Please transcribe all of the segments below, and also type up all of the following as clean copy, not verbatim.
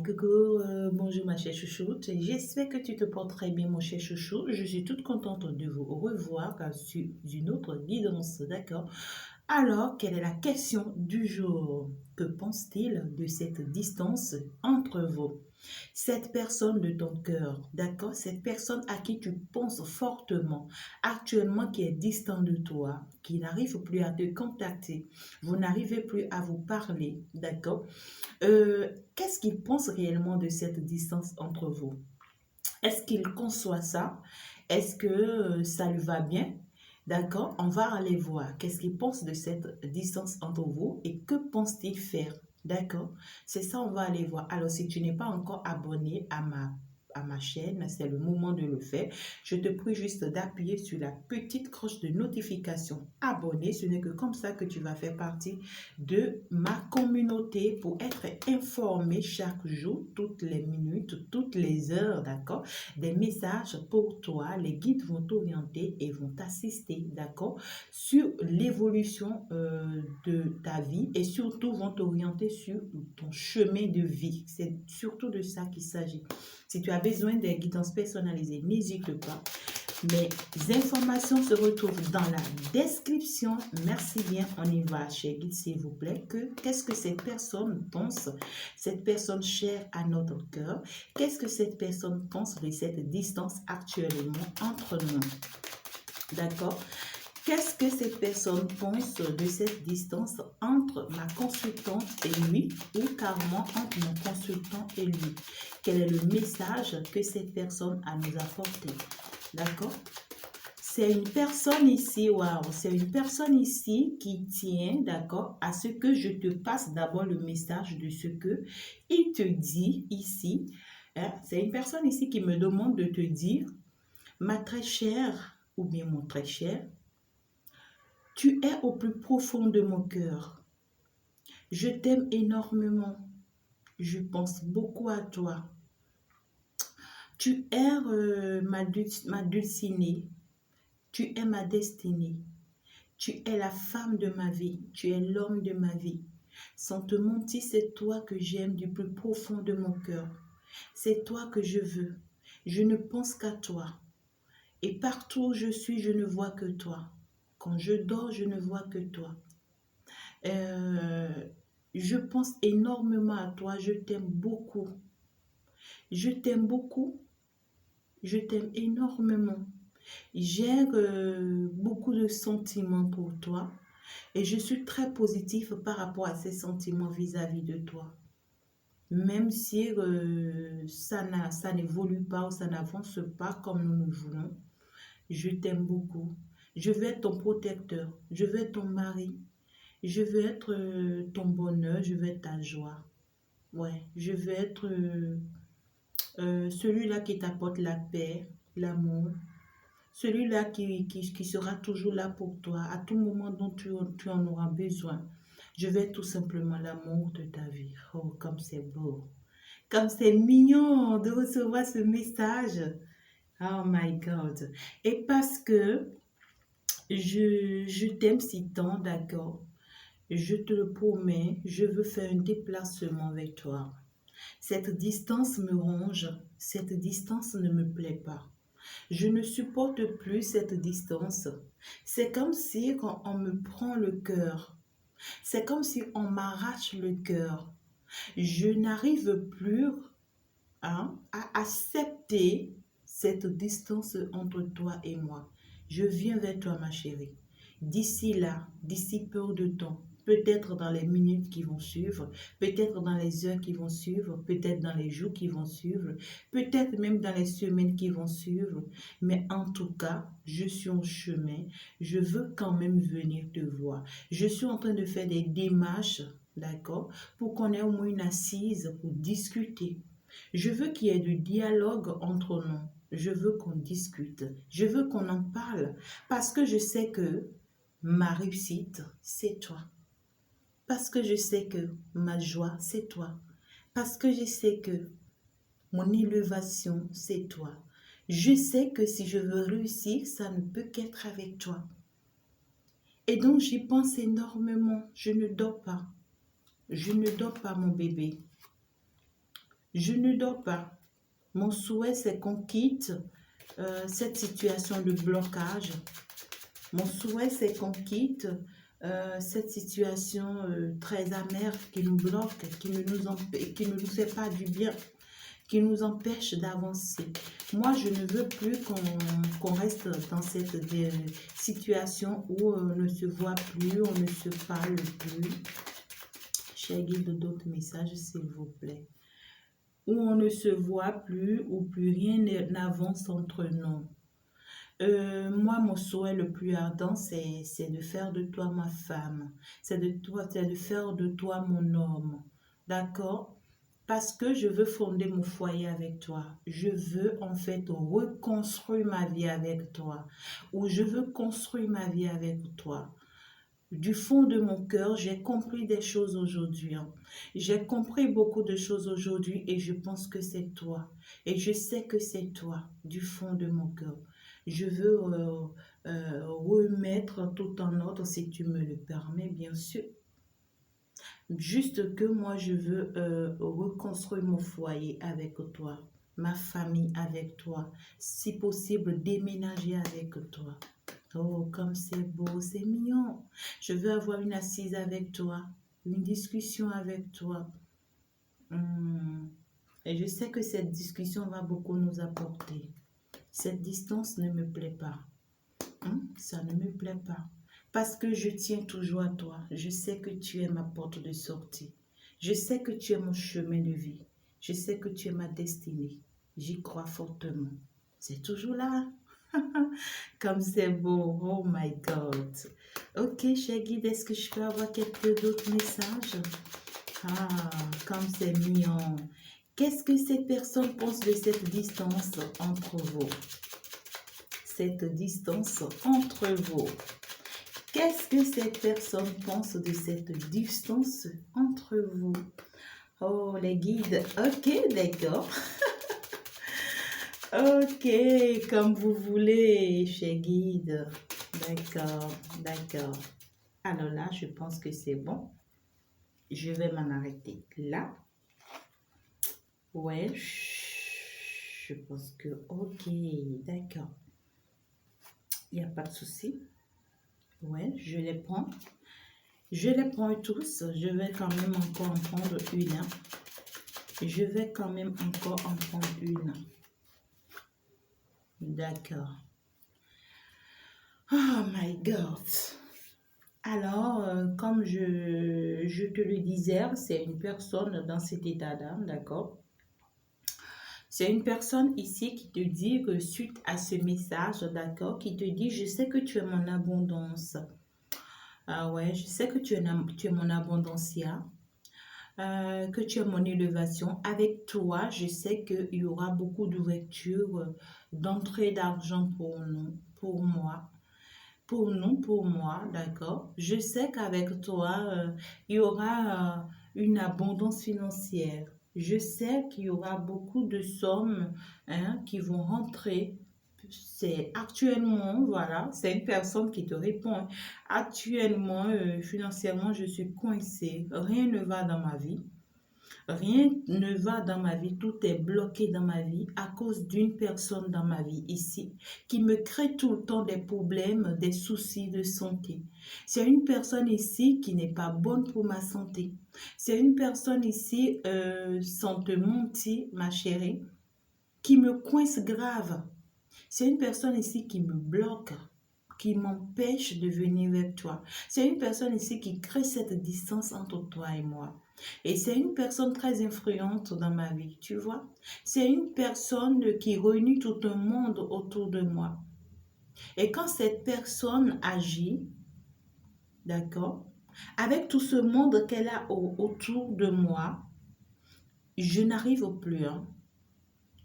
Hi, coucou, bonjour ma chère chouchoute. J'espère que tu te portes très bien, mon cher chouchou. Je suis toute contente de vous revoir sur une autre guidance, d'accord? Alors, quelle est la question du jour? Que pense-t-il de cette distance entre vous? Cette personne de ton cœur, d'accord? Cette personne à qui tu penses fortement, actuellement qui est distant de toi, qui n'arrive plus à te contacter, vous n'arrivez plus à vous parler, d'accord? Qu'est-ce qu'il pense réellement de cette distance entre vous? Est-ce qu'il conçoit ça? Est-ce que ça lui va bien? D'accord? On va aller voir qu'est-ce qu'il pense de cette distance entre vous et que pense-t-il faire? D'accord? C'est ça, on va aller voir. Alors, si tu n'es pas encore abonné à ma chaîne, c'est le moment de le faire. Je te prie juste d'appuyer sur la petite cloche de notification. Abonner, ce n'est que comme ça que tu vas faire partie de ma communauté pour être informé chaque jour, toutes les minutes, toutes les heures, d'accord? Des messages pour toi. Les guides vont t'orienter et vont t'assister, d'accord, sur l'évolution de ta vie et surtout vont t'orienter sur ton chemin de vie. C'est surtout de ça qu'il s'agit. Si tu as besoin des guidances personnalisées, n'hésite pas. Mes informations se retrouvent dans la description. Merci bien, on y va, cher guide, s'il vous plaît. Qu'est-ce que cette personne pense, cette personne chère à notre cœur? Qu'est-ce que cette personne pense de cette distance actuellement entre nous? D'accord? Qu'est-ce que cette personne pense de cette distance entre ma consultante et lui ou carrément entre mon consultant et lui? Quel est le message que cette personne a nous apporté? D'accord? C'est une personne ici, waouh, c'est une personne ici qui tient, d'accord, à ce que je te passe d'abord le message de ce que il te dit ici. Hein? C'est une personne ici qui me demande de te dire, ma très chère ou bien mon très cher, tu es au plus profond de mon cœur. Je t'aime énormément. Je pense beaucoup à toi. Tu es ma dulcinée. Tu es ma destinée. Tu es la femme de ma vie. Tu es l'homme de ma vie. Sans te mentir, c'est toi que j'aime du plus profond de mon cœur. C'est toi que je veux. Je ne pense qu'à toi. Et partout où je suis, je ne vois que toi. Quand je dors, je ne vois que toi. Euh, je pense énormément à toi. Je t'aime beaucoup. Je t'aime beaucoup. Je t'aime énormément. J'ai beaucoup de sentiments pour toi et je suis très positive par rapport à ces sentiments vis-à-vis de toi. Même si ça n'évolue pas ou ça n'avance pas comme nous le voulons, je t'aime beaucoup. Je veux être ton protecteur, je veux être ton mari, je veux être ton bonheur, je veux être ta joie. Ouais, je veux être celui-là qui t'apporte la paix, l'amour, celui-là qui sera toujours là pour toi à tout moment dont tu en auras besoin. Je vais tout simplement l'amour de ta vie. Oh, comme c'est beau. Comme c'est mignon de recevoir ce message. Oh my God. Et parce que je t'aime si tant, d'accord? Je te le promets, je veux faire un déplacement avec toi. Cette distance me ronge. Cette distance ne me plaît pas. Je ne supporte plus cette distance. C'est comme si quand on me prend le cœur, c'est comme si on m'arrache le cœur. Je n'arrive plus à accepter cette distance entre toi et moi. Je viens vers toi, ma chérie. D'ici là, d'ici peu de temps, peut-être dans les minutes qui vont suivre, peut-être dans les heures qui vont suivre, peut-être dans les jours qui vont suivre, peut-être même dans les semaines qui vont suivre. Mais en tout cas, je suis en chemin. Je veux quand même venir te voir. Je suis en train de faire des démarches, d'accord, pour qu'on ait au moins une assise pour discuter. Je veux qu'il y ait du dialogue entre nous. Je veux qu'on discute. Je veux qu'on en parle. Parce que je sais que ma réussite, c'est toi. Parce que je sais que ma joie, c'est toi. Parce que je sais que mon élévation, c'est toi. Je sais que si je veux réussir, ça ne peut qu'être avec toi. Et donc, j'y pense énormément. Je ne dors pas. Je ne dors pas, mon bébé. Je ne dors pas. Mon souhait, c'est qu'on quitte cette situation de blocage. Mon souhait, c'est qu'on quitte cette situation très amère qui nous bloque, qui ne nous fait pas du bien, qui nous empêche d'avancer. Moi, je ne veux plus qu'on reste dans cette situation où on ne se voit plus, on ne se parle plus. Cher guide, d'autres messages, s'il vous plaît. Où on ne se voit plus, où plus rien n'avance entre nous. Moi, mon souhait le plus ardent, c'est de faire de toi ma femme. C'est de faire de toi mon homme. D'accord? Parce que je veux fonder mon foyer avec toi. Je veux en fait reconstruire ma vie avec toi. Ou je veux construire ma vie avec toi. Du fond de mon cœur, j'ai compris des choses aujourd'hui. Hein. J'ai compris beaucoup de choses aujourd'hui et je pense que c'est toi. Et je sais que c'est toi, du fond de mon cœur. Je veux remettre tout en ordre, si tu me le permets, bien sûr. Juste que moi, je veux reconstruire mon foyer avec toi, ma famille avec toi, si possible, déménager avec toi. Oh, comme c'est beau, c'est mignon. Je veux avoir une assise avec toi, une discussion avec toi. Et je sais que cette discussion va beaucoup nous apporter. Cette distance ne me plaît pas. Ça ne me plaît pas. Parce que je tiens toujours à toi. Je sais que tu es ma porte de sortie. Je sais que tu es mon chemin de vie. Je sais que tu es ma destinée. J'y crois fortement. C'est toujours là. Comme c'est beau. Oh my God. Ok, cher guide, est-ce que je peux avoir quelques d'autres messages? Ah, comme c'est mignon. Qu'est-ce que cette personne pense de cette distance entre vous? Cette distance entre vous. Qu'est-ce que cette personne pense de cette distance entre vous? Oh, les guides. Ok, d'accord. Ok, comme vous voulez, cher guide. D'accord, d'accord. Alors là, je pense que c'est bon. Je vais m'en arrêter là. Ouais, je pense que ok, d'accord. Il n'y a pas de souci. Ouais, je les prends. Je les prends tous. Je vais quand même encore en prendre une. Je vais quand même encore en prendre une. D'accord. Oh my God. Alors, comme je te le disais, c'est une personne dans cet état d'âme, d'accord? C'est une personne ici qui te dit que suite à ce message, d'accord, qui te dit, je sais que tu es mon abondance. Ah ouais, je sais que tu es mon abondancia. Que tu es mon élévation. Avec toi, je sais qu'il y aura beaucoup d'ouverture, d'entrée d'argent pour nous, pour moi. Pour nous, pour moi, d'accord? Je sais qu'avec toi, il y aura une abondance financière. Je sais qu'il y aura beaucoup de sommes qui vont rentrer. C'est actuellement, voilà, c'est une personne qui te répond. Hein. Actuellement, financièrement, je suis coincée. Rien ne va dans ma vie. Rien ne va dans ma vie, tout est bloqué dans ma vie à cause d'une personne dans ma vie ici qui me crée tout le temps des problèmes, des soucis de santé. C'est une personne ici qui n'est pas bonne pour ma santé. C'est une personne ici, sans te mentir, ma chérie, qui me coince grave. C'est une personne ici qui me bloque, qui m'empêche de venir vers toi. C'est une personne ici qui crée cette distance entre toi et moi. Et c'est une personne très influente dans ma vie, tu vois. C'est une personne qui réunit tout un monde autour de moi. Et quand cette personne agit, d'accord, avec tout ce monde qu'elle a autour de moi, je n'arrive plus. Hein.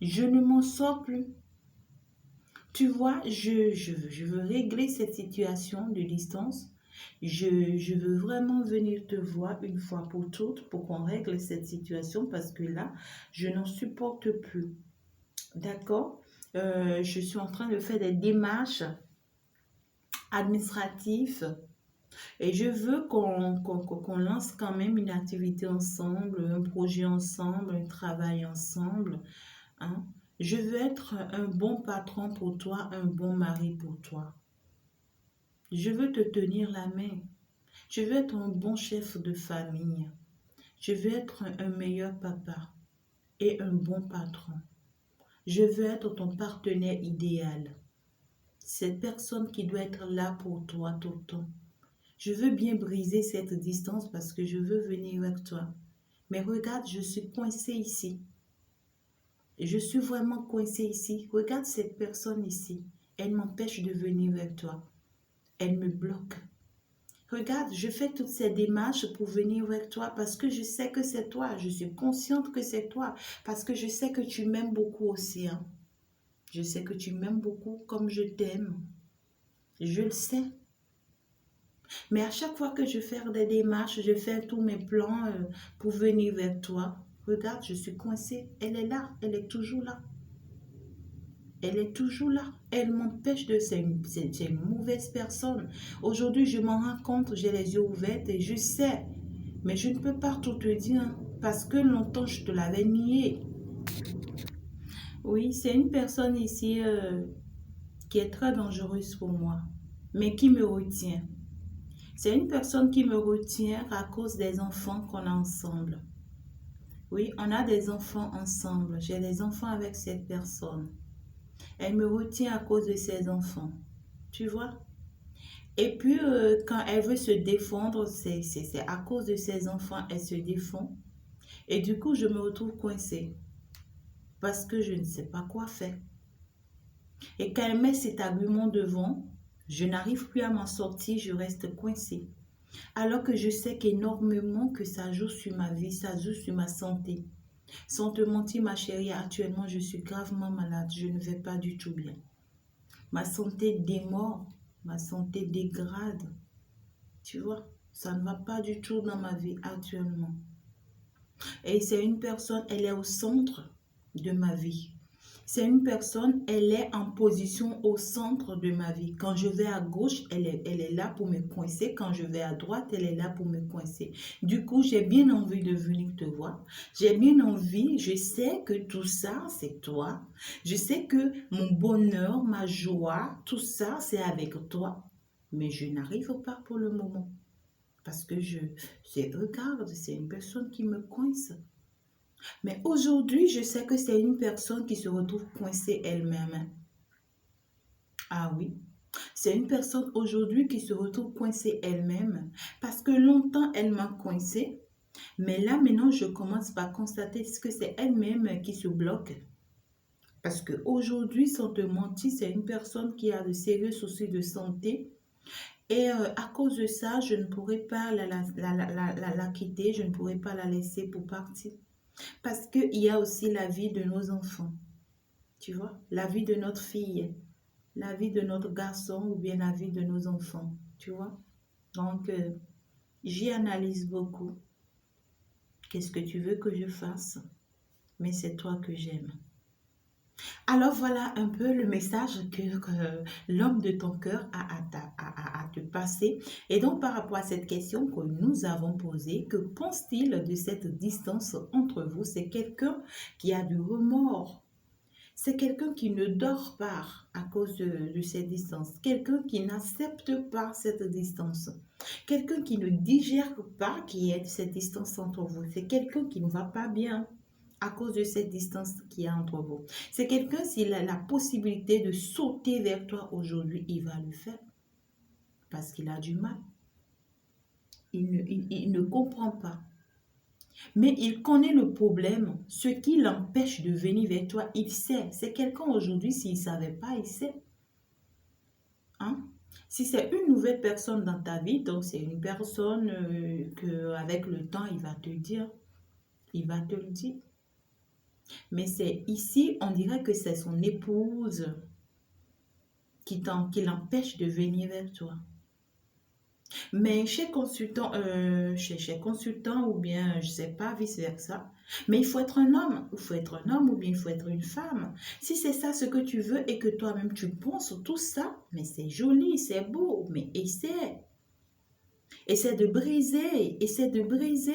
Je ne m'en sors plus. Tu vois, je veux régler cette situation de distance. Je veux vraiment venir te voir une fois pour toutes pour qu'on règle cette situation parce que là, je n'en supporte plus. D'accord? Je suis en train de faire des démarches administratives Et je veux qu'on lance quand même une activité ensemble, un projet ensemble, un travail ensemble, hein. Je veux être un bon patron pour toi, un bon mari pour toi. Je veux te tenir la main. Je veux être un bon chef de famille. Je veux être un meilleur papa et un bon patron. Je veux être ton partenaire idéal. Cette personne qui doit être là pour toi tout le temps. Je veux bien briser cette distance parce que je veux venir avec toi. Mais regarde, je suis coincée ici. Je suis vraiment coincée ici. Regarde cette personne ici. Elle m'empêche de venir avec toi. Elle me bloque. Regarde, je fais toutes ces démarches pour venir avec toi parce que je sais que c'est toi. Je suis consciente que c'est toi. Parce que je sais que tu m'aimes beaucoup aussi, hein. Je sais que tu m'aimes beaucoup comme je t'aime. Je le sais. Mais à chaque fois que je fais des démarches, je fais tous mes plans pour venir vers toi. Regarde, je suis coincée. Elle est là. Elle est toujours là. Elle est toujours là. Elle m'empêche de... C'est une mauvaise personne. Aujourd'hui, je m'en rends compte. J'ai les yeux ouverts et je sais. Mais je ne peux pas tout te dire, hein, parce que longtemps, je te l'avais nié. Oui, c'est une personne ici qui est très dangereuse pour moi, mais qui me retient. C'est une personne qui me retient à cause des enfants qu'on a ensemble. Oui, on a des enfants ensemble. J'ai des enfants avec cette personne. Elle me retient à cause de ses enfants. Tu vois? Et puis, quand elle veut se défendre, c'est à cause de ses enfants, elle se défend. Et du coup, je me retrouve coincée parce que je ne sais pas quoi faire. Et quand elle met cet argument devant, je n'arrive plus à m'en sortir, je reste coincée. Alors que je sais qu'énormément que ça joue sur ma vie, ça joue sur ma santé. Sans te mentir, ma chérie, actuellement, je suis gravement malade. Je ne vais pas du tout bien. Ma santé démord, ma santé dégrade. Tu vois, ça ne va pas du tout dans ma vie actuellement. Et c'est une personne, elle est au centre de ma vie. C'est une personne, elle est en position au centre de ma vie. Quand je vais à gauche, elle est là pour me coincer. Quand je vais à droite, elle est là pour me coincer. Du coup, j'ai bien envie de venir te voir. J'ai bien envie, je sais que tout ça, c'est toi. Je sais que mon bonheur, ma joie, tout ça, c'est avec toi. Mais je n'arrive pas pour le moment. Parce que regarde, c'est une personne qui me coince. Mais aujourd'hui, je sais que c'est une personne qui se retrouve coincée elle-même. Ah oui, c'est une personne aujourd'hui qui se retrouve coincée elle-même parce que longtemps, elle m'a coincée. Mais là, maintenant, je commence par constater que c'est elle-même qui se bloque. Parce qu'aujourd'hui, sans te mentir, c'est une personne qui a de sérieux soucis de santé. Et à cause de ça, je ne pourrais pas la quitter, je ne pourrais pas la laisser pour partir. Parce qu'il y a aussi la vie de nos enfants, tu vois, la vie de notre fille, la vie de notre garçon ou bien la vie de nos enfants, tu vois. Donc, j'y analyse beaucoup. Qu'est-ce que tu veux que je fasse? Mais c'est toi que j'aime. Alors voilà un peu le message que l'homme de ton cœur a à te passer. Et donc par rapport à cette question que nous avons posée, que pense-t-il de cette distance entre vous? C'est quelqu'un qui a du remords. C'est quelqu'un qui ne dort pas à cause de cette distance. Quelqu'un qui n'accepte pas cette distance. Quelqu'un qui ne digère pas qu'il y ait cette distance entre vous. C'est quelqu'un qui ne va pas bien à cause de cette distance qu'il y a entre vous. C'est quelqu'un, s'il a la possibilité de sauter vers toi aujourd'hui, il va le faire. Parce qu'il a du mal. Il ne comprend pas. Mais il connaît le problème, ce qui l'empêche de venir vers toi, il sait. C'est quelqu'un aujourd'hui, s'il ne savait pas, il sait. Hein? Si c'est une nouvelle personne dans ta vie, donc c'est une personne qu'avec le temps, il va te dire. Il va te le dire. Mais c'est ici, on dirait que c'est son épouse qui l'empêche de venir vers toi. Mais chez consultant, chez consultant ou bien, je ne sais pas, vice-versa. Mais il faut être un homme. Il faut être un homme ou bien il faut être une femme. Si c'est ça ce que tu veux et que toi-même tu penses tout ça, mais c'est joli, c'est beau, mais essaie. Essaie de briser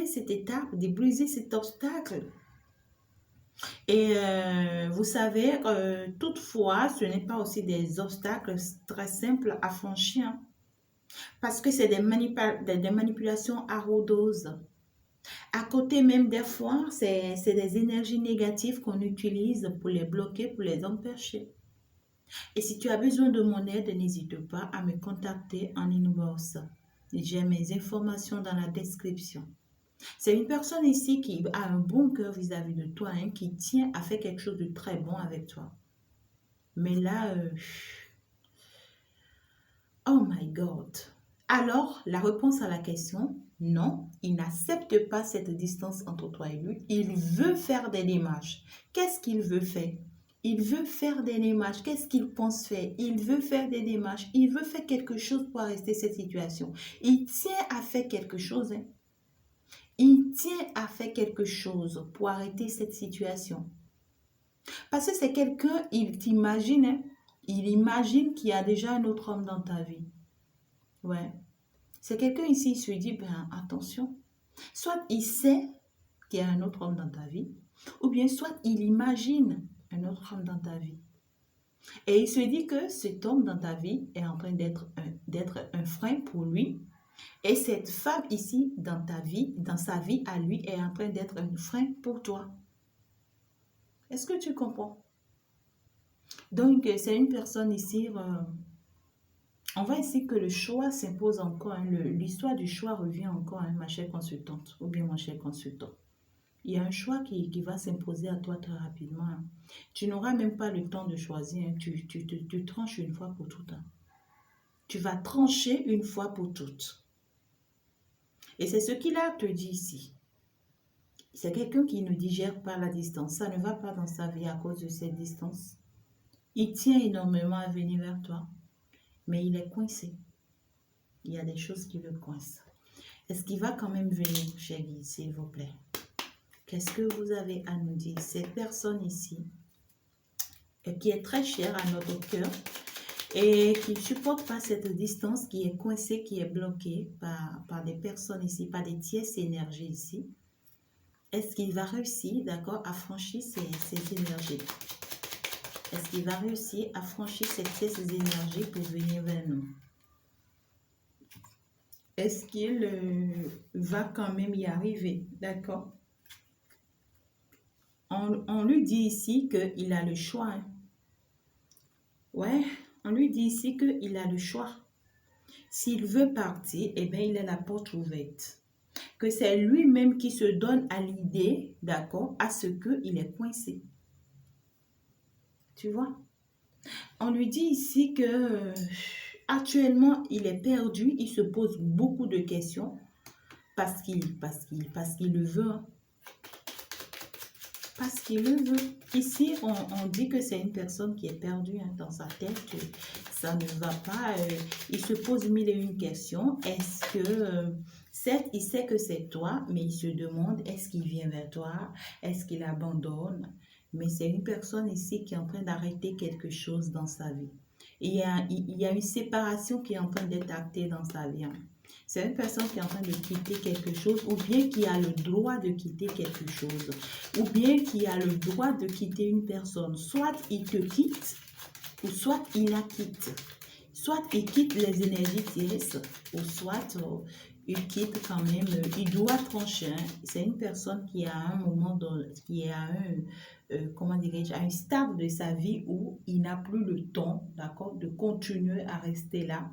cette étape, de briser cet obstacle. Et vous savez, toutefois, ce n'est pas aussi des obstacles très simples à franchir, parce que c'est des manipulations arrodeuses. À côté même des fois, c'est des énergies négatives qu'on utilise pour les bloquer, pour les empêcher. Et si tu as besoin de mon aide, n'hésite pas à me contacter en inbox. J'ai mes informations dans la description. C'est une personne ici qui a un bon cœur vis-à-vis de toi, hein, qui tient à faire quelque chose de très bon avec toi. Mais là, oh my God. Alors, la réponse à la question, non, il n'accepte pas cette distance entre toi et lui. Il veut faire des démarches. Qu'est-ce qu'il veut faire? Il veut faire des démarches. Qu'est-ce qu'il pense faire? Il veut faire des démarches. Il veut faire quelque chose pour arrêter cette situation. Il tient à faire quelque chose, hein. Il tient à faire quelque chose pour arrêter cette situation. Parce que c'est quelqu'un, il t'imagine, hein, il imagine qu'il y a déjà un autre homme dans ta vie. Ouais. C'est quelqu'un ici, il se dit, ben attention. Soit il sait qu'il y a un autre homme dans ta vie, ou bien soit il imagine un autre homme dans ta vie. Et il se dit que cet homme dans ta vie est en train d'être un frein pour lui. Et cette femme ici, dans ta vie, dans sa vie à lui, est en train d'être un frein pour toi. Est-ce que tu comprends? Donc, c'est une personne ici, on va essayer que le choix s'impose encore. Hein, l'histoire du choix revient encore, hein, ma chère consultante, ou bien mon cher consultant. Il y a un choix qui va s'imposer à toi très rapidement. Hein. Tu n'auras même pas le temps de choisir. Hein. Tu tranches une fois pour toutes. Hein. Tu vas trancher une fois pour toutes. Et c'est ce qu'il a te dit ici. C'est quelqu'un qui ne digère pas la distance. Ça ne va pas dans sa vie à cause de cette distance. Il tient énormément à venir vers toi. Mais il est coincé. Il y a des choses qui le coincent. Est-ce qu'il va quand même venir, cher guide, s'il vous plaît? Qu'est-ce que vous avez à nous dire? Cette personne ici, qui est très chère à notre cœur et qui ne supporte pas cette distance, qui est coincée, qui est bloquée par des personnes ici, par des tierces énergies ici. Est-ce qu'il va réussir, d'accord, à franchir ces énergies? Est-ce qu'il va réussir à franchir ces énergies pour venir vers nous? Est-ce qu'il va quand même y arriver, d'accord? On lui dit ici qu'il a le choix. Hein. Ouais, on lui dit ici qu'il a le choix. S'il veut partir, eh bien, il a la porte ouverte. Que c'est lui-même qui se donne à l'idée, d'accord, à ce qu'il est coincé. Tu vois? On lui dit ici que actuellement, il est perdu, il se pose beaucoup de questions parce qu'il le veut. Hein. Parce qu'il le veut. Ici, on dit que c'est une personne qui est perdue hein, dans sa tête. Ça ne va pas. Il se pose mille et une questions. Est-ce que, certes, il sait que c'est toi, mais il se demande, est-ce qu'il vient vers toi? Est-ce qu'il abandonne? Mais c'est une personne ici qui est en train d'arrêter quelque chose dans sa vie. Il y a une séparation qui est en train d'être actée dans sa vie. Hein. C'est une personne qui est en train de quitter quelque chose ou bien qui a le droit de quitter quelque chose ou bien qui a le droit de quitter une personne. Soit il te quitte ou soit il la quitte. Soit il quitte les énergies tierces ou soit il quitte quand même, il doit trancher. Hein. C'est une personne qui a un moment, qui est à comment dirais-je, à un stade de sa vie où il n'a plus le temps, d'accord, de continuer à rester là.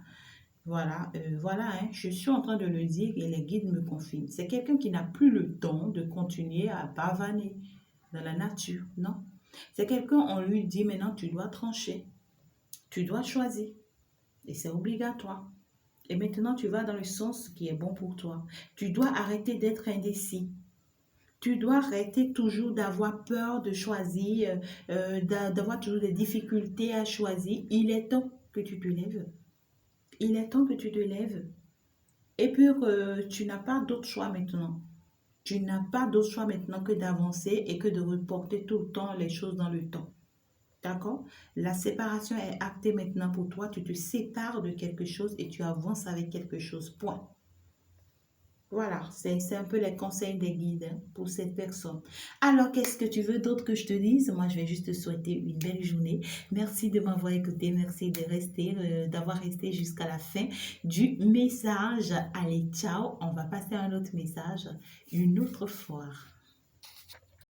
Voilà, voilà, hein, je suis en train de le dire et les guides me confirment. C'est quelqu'un qui n'a plus le temps de continuer à pavaner dans la nature, non. C'est quelqu'un, on lui dit maintenant, tu dois trancher, tu dois choisir et c'est obligatoire. Et maintenant, tu vas dans le sens qui est bon pour toi. Tu dois arrêter d'être indécis. Tu dois arrêter toujours d'avoir peur de choisir, d'avoir toujours des difficultés à choisir. Il est temps que tu te lèves. Il est temps que tu te lèves. Et puis, tu n'as pas d'autre choix maintenant. Tu n'as pas d'autre choix maintenant que d'avancer et que de reporter tout le temps les choses dans le temps. D'accord? La séparation est actée maintenant pour toi. Tu te sépares de quelque chose et tu avances avec quelque chose. Point. Voilà, c'est un peu les conseils des guides hein, pour cette personne. Alors, qu'est-ce que tu veux d'autre que je te dise? Moi, je vais juste te souhaiter une belle journée. Merci de m'avoir écouté. Merci de rester, d'avoir resté jusqu'à la fin du message. Allez, ciao. On va passer à un autre message une autre fois.